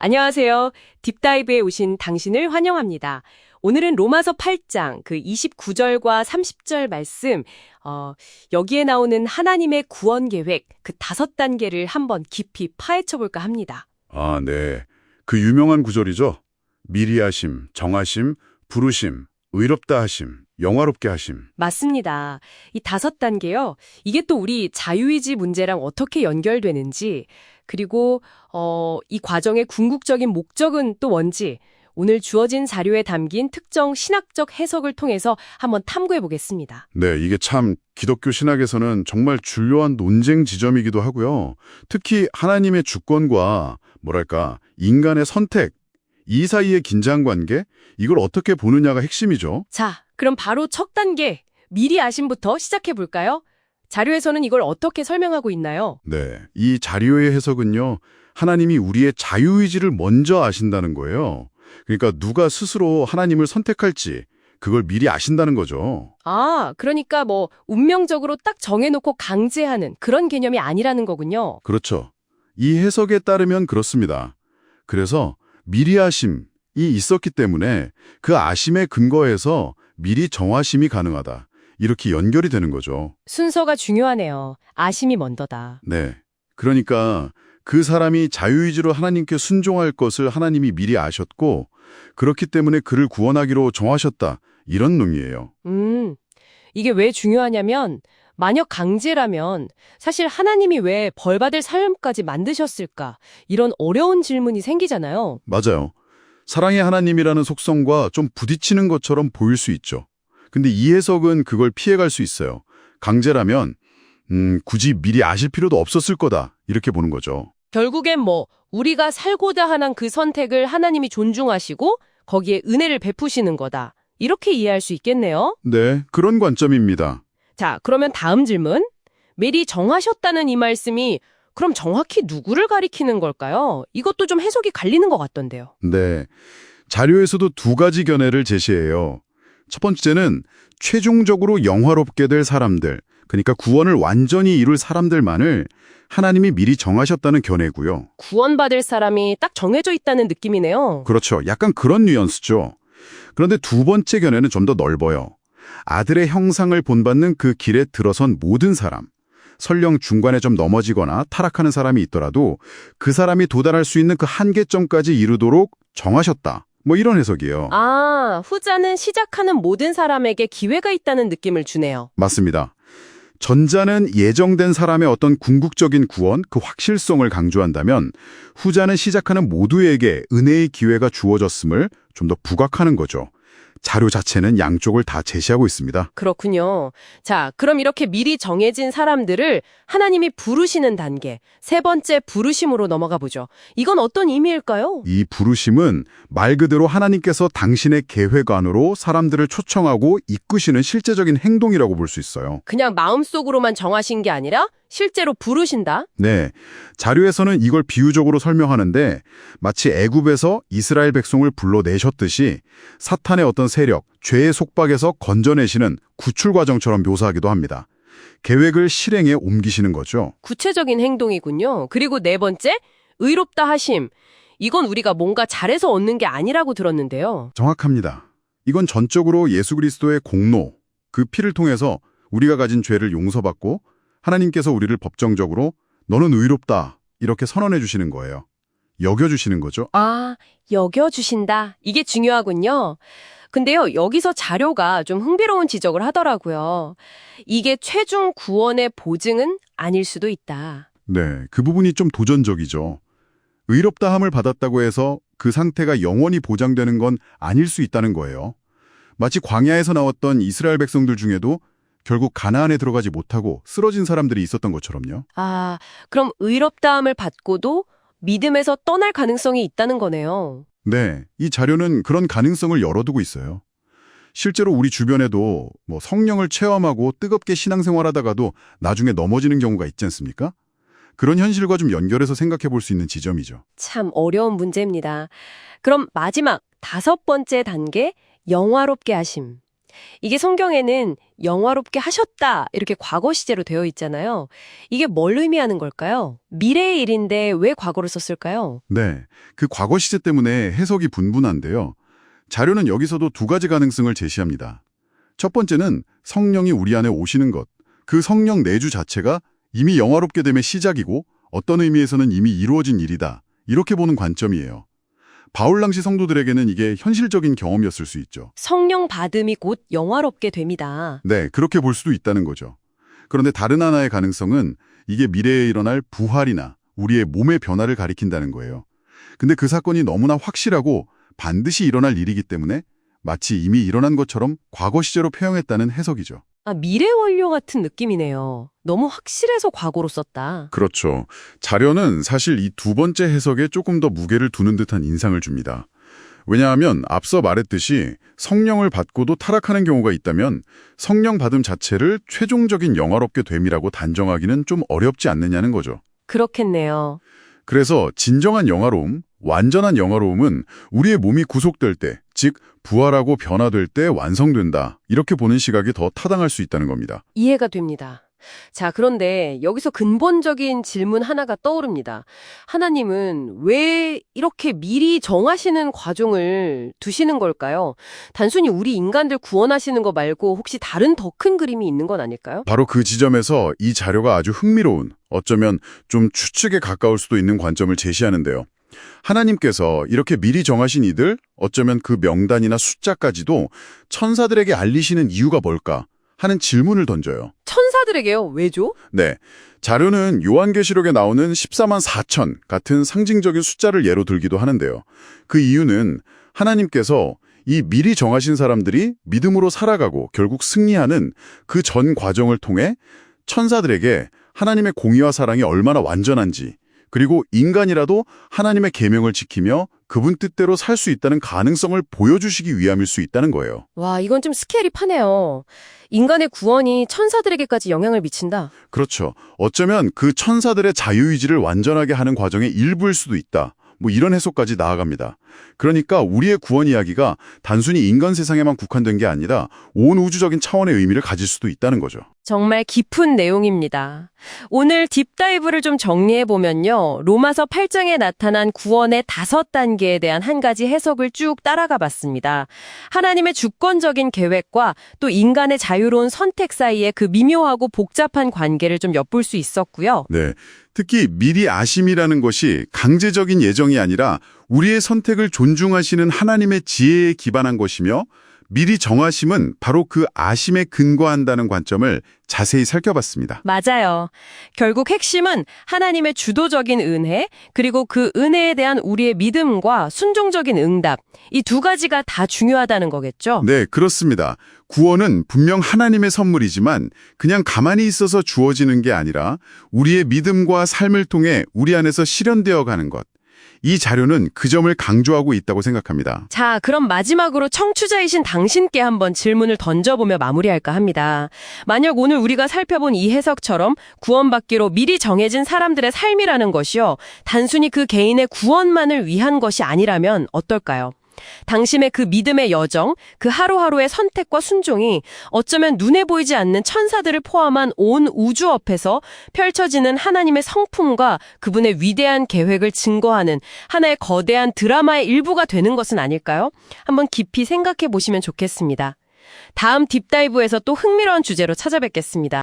안녕하세요. 딥다이브에 오신 당신을 환영합니다. 오늘은 로마서 8장 그 29절과 30절 말씀, 여기에 나오는 하나님의 구원 계획 그 5단계를 한번 깊이 파헤쳐 볼까 합니다. 아, 네. 그 유명한 구절이죠. 미리 하심, 정하심, 부르심, 의롭다 하심, 영화롭게 하심. 맞습니다. 이 5단계요. 이게 또 우리 자유의지 문제랑 어떻게 연결되는지, 그리고 이 과정의 궁극적인 목적은 또 뭔지 오늘 주어진 자료에 담긴 특정 신학적 해석을 통해서 한번 탐구해 보겠습니다. 네, 이게 참 기독교 신학에서는 정말 중요한 논쟁 지점이기도 하고요. 특히 하나님의 주권과 인간의 선택, 이 사이의 긴장관계, 이걸 어떻게 보느냐가 핵심이죠. 자, 그럼 바로 첫 단계, 미리 아심부터 시작해 볼까요? 자료에서는 이걸 어떻게 설명하고 있나요? 네, 이 자료의 해석은요. 하나님이 우리의 자유의지를 먼저 아신다는 거예요. 그러니까 누가 스스로 하나님을 선택할지 그걸 미리 아신다는 거죠. 아, 그러니까 운명적으로 딱 정해놓고 강제하는 그런 개념이 아니라는 거군요. 그렇죠. 이 해석에 따르면 그렇습니다. 그래서 미리 아심이 있었기 때문에 그 아심에 근거해서 미리 정하심이 가능하다. 이렇게 연결이 되는 거죠. 순서가 중요하네요. 아심이 먼저다. 네. 그러니까 그 사람이 자유의지로 하나님께 순종할 것을 하나님이 미리 아셨고 그렇기 때문에 그를 구원하기로 정하셨다. 이런 의미예요. 이게 왜 중요하냐면 만약 강제라면 사실 하나님이 왜 벌받을 삶까지 만드셨을까? 이런 어려운 질문이 생기잖아요. 맞아요. 사랑의 하나님이라는 속성과 좀 부딪히는 것처럼 보일 수 있죠. 근데 이 해석은 그걸 피해갈 수 있어요. 강제라면 굳이 미리 아실 필요도 없었을 거다. 이렇게 보는 거죠. 결국엔 우리가 살고자 하는 그 선택을 하나님이 존중하시고 거기에 은혜를 베푸시는 거다. 이렇게 이해할 수 있겠네요. 네, 그런 관점입니다. 자, 그러면 다음 질문. 미리 정하셨다는 이 말씀이 그럼 정확히 누구를 가리키는 걸까요? 이것도 좀 해석이 갈리는 것 같던데요. 네, 자료에서도 두 가지 견해를 제시해요. 첫 번째는 최종적으로 영화롭게 될 사람들, 그러니까 구원을 완전히 이룰 사람들만을 하나님이 미리 정하셨다는 견해고요. 구원받을 사람이 딱 정해져 있다는 느낌이네요. 그렇죠. 약간 그런 뉘앙스죠. 그런데 두 번째 견해는 좀 더 넓어요. 아들의 형상을 본받는 그 길에 들어선 모든 사람, 설령 중간에 좀 넘어지거나 타락하는 사람이 있더라도 그 사람이 도달할 수 있는 그 한계점까지 이루도록 정하셨다. 이런 해석이에요. 아, 후자는 시작하는 모든 사람에게 기회가 있다는 느낌을 주네요. 맞습니다. 전자는 예정된 사람의 어떤 궁극적인 구원, 그 확실성을 강조한다면 후자는 시작하는 모두에게 은혜의 기회가 주어졌음을 좀 더 부각하는 거죠. 자료 자체는 양쪽을 다 제시하고 있습니다. 그렇군요. 자, 그럼 이렇게 미리 정해진 사람들을 하나님이 부르시는 단계, 세 번째 부르심으로 넘어가 보죠. 이건 어떤 의미일까요? 이 부르심은 말 그대로 하나님께서 당신의 계획 안으로 사람들을 초청하고 이끄시는 실제적인 행동이라고 볼 수 있어요. 그냥 마음속으로만 정하신 게 아니라 실제로 부르신다? 네, 자료에서는 이걸 비유적으로 설명하는데 마치 애굽에서 이스라엘 백성을 불러내셨듯이 사탄의 어떤 세력, 죄의 속박에서 건져내시는 구출 과정처럼 묘사하기도 합니다. 계획을 실행에 옮기시는 거죠. 구체적인 행동이군요. 그리고 네 번째, 의롭다 하심. 이건 우리가 뭔가 잘해서 얻는 게 아니라고 들었는데요. 정확합니다. 이건 전적으로 예수 그리스도의 공로, 그 피를 통해서 우리가 가진 죄를 용서받고 하나님께서 우리를 법정적으로 너는 의롭다 이렇게 선언해 주시는 거예요. 여겨주시는 거죠. 아, 여겨주신다. 이게 중요하군요. 근데요, 여기서 자료가 좀 흥미로운 지적을 하더라고요. 이게 최종 구원의 보증은 아닐 수도 있다. 네, 그 부분이 좀 도전적이죠. 의롭다함을 받았다고 해서 그 상태가 영원히 보장되는 건 아닐 수 있다는 거예요. 마치 광야에서 나왔던 이스라엘 백성들 중에도 결국 가나안에 들어가지 못하고 쓰러진 사람들이 있었던 것처럼요. 아, 그럼 의롭다함을 받고도 믿음에서 떠날 가능성이 있다는 거네요. 네, 이 자료는 그런 가능성을 열어두고 있어요. 실제로 우리 주변에도 성령을 체험하고 뜨겁게 신앙생활하다가도 나중에 넘어지는 경우가 있지 않습니까? 그런 현실과 좀 연결해서 생각해 볼 수 있는 지점이죠. 참 어려운 문제입니다. 그럼 마지막 5번째 단계, 영화롭게 하심. 이게 성경에는 영화롭게 하셨다 이렇게 과거 시제로 되어 있잖아요. 이게 뭘 의미하는 걸까요? 미래의 일인데 왜 과거를 썼을까요? 네, 그 과거 시제 때문에 해석이 분분한데요. 자료는 여기서도 두 가지 가능성을 제시합니다. 첫 번째는 성령이 우리 안에 오시는 것, 그 성령 내주 자체가 이미 영화롭게 됨의 시작이고 어떤 의미에서는 이미 이루어진 일이다. 이렇게 보는 관점이에요. 바울 당시 성도들에게는 이게 현실적인 경험이었을 수 있죠. 성령 받음이 곧 영화롭게 됩니다. 네, 그렇게 볼 수도 있다는 거죠. 그런데 다른 하나의 가능성은 이게 미래에 일어날 부활이나 우리의 몸의 변화를 가리킨다는 거예요. 근데 그 사건이 너무나 확실하고 반드시 일어날 일이기 때문에 마치 이미 일어난 것처럼 과거 시제로 표현했다는 해석이죠. 미래 원료 같은 느낌이네요. 너무 확실해서 과거로 썼다. 그렇죠. 자료는 사실 이 두 번째 해석에 조금 더 무게를 두는 듯한 인상을 줍니다. 왜냐하면 앞서 말했듯이 성령을 받고도 타락하는 경우가 있다면 성령 받음 자체를 최종적인 영화롭게 됨이라고 단정하기는 좀 어렵지 않느냐는 거죠. 그렇겠네요. 그래서 진정한 영화로움, 완전한 영화로움은 우리의 몸이 구속될 때, 즉 부활하고 변화될 때 완성된다. 이렇게 보는 시각이 더 타당할 수 있다는 겁니다. 이해가 됩니다. 자, 그런데 여기서 근본적인 질문 하나가 떠오릅니다. 하나님은 왜 이렇게 미리 정하시는 과정을 두시는 걸까요? 단순히 우리 인간들 구원하시는 거 말고 혹시 다른 더 큰 그림이 있는 건 아닐까요? 바로 그 지점에서 이 자료가 아주 흥미로운, 어쩌면 좀 추측에 가까울 수도 있는 관점을 제시하는데요. 하나님께서 이렇게 미리 정하신 이들, 어쩌면 그 명단이나 숫자까지도 천사들에게 알리시는 이유가 뭘까 하는 질문을 던져요. 천사들에게요? 왜죠? 네, 자료는 요한계시록에 나오는 14만 4천 같은 상징적인 숫자를 예로 들기도 하는데요. 그 이유는 하나님께서 이 미리 정하신 사람들이 믿음으로 살아가고 결국 승리하는 그 전 과정을 통해 천사들에게 하나님의 공의와 사랑이 얼마나 완전한지, 그리고 인간이라도 하나님의 계명을 지키며 그분 뜻대로 살 수 있다는 가능성을 보여주시기 위함일 수 있다는 거예요. 와, 이건 좀 스케일이 파네요. 인간의 구원이 천사들에게까지 영향을 미친다. 그렇죠. 어쩌면 그 천사들의 자유의지를 완전하게 하는 과정의 일부일 수도 있다. 뭐 이런 해석까지 나아갑니다. 그러니까 우리의 구원 이야기가 단순히 인간 세상에만 국한된 게 아니라 온 우주적인 차원의 의미를 가질 수도 있다는 거죠. 정말 깊은 내용입니다. 오늘 딥다이브를 좀 정리해보면요. 로마서 8장에 나타난 구원의 5단계에 대한 한 가지 해석을 쭉 따라가 봤습니다. 하나님의 주권적인 계획과 또 인간의 자유로운 선택 사이의 그 미묘하고 복잡한 관계를 좀 엿볼 수 있었고요. 네. 특히 미리 아심이라는 것이 강제적인 예정이 아니라 우리의 선택을 존중하시는 하나님의 지혜에 기반한 것이며 미리 정하심은 바로 그 아심에 근거한다는 관점을 자세히 살펴봤습니다. 맞아요. 결국 핵심은 하나님의 주도적인 은혜, 그리고 그 은혜에 대한 우리의 믿음과 순종적인 응답, 이 두 가지가 다 중요하다는 거겠죠? 네, 그렇습니다. 구원은 분명 하나님의 선물이지만 그냥 가만히 있어서 주어지는 게 아니라 우리의 믿음과 삶을 통해 우리 안에서 실현되어 가는 것. 이 자료는 그 점을 강조하고 있다고 생각합니다. 자, 그럼 마지막으로 청취자이신 당신께 한번 질문을 던져보며 마무리할까 합니다. 만약 오늘 우리가 살펴본 이 해석처럼 구원받기로 미리 정해진 사람들의 삶이라는 것이요, 단순히 그 개인의 구원만을 위한 것이 아니라면 어떨까요? 당신의 그 믿음의 여정, 그 하루하루의 선택과 순종이 어쩌면 눈에 보이지 않는 천사들을 포함한 온 우주 앞에서 펼쳐지는 하나님의 성품과 그분의 위대한 계획을 증거하는 하나의 거대한 드라마의 일부가 되는 것은 아닐까요? 한번 깊이 생각해 보시면 좋겠습니다. 다음 딥다이브에서 또 흥미로운 주제로 찾아뵙겠습니다.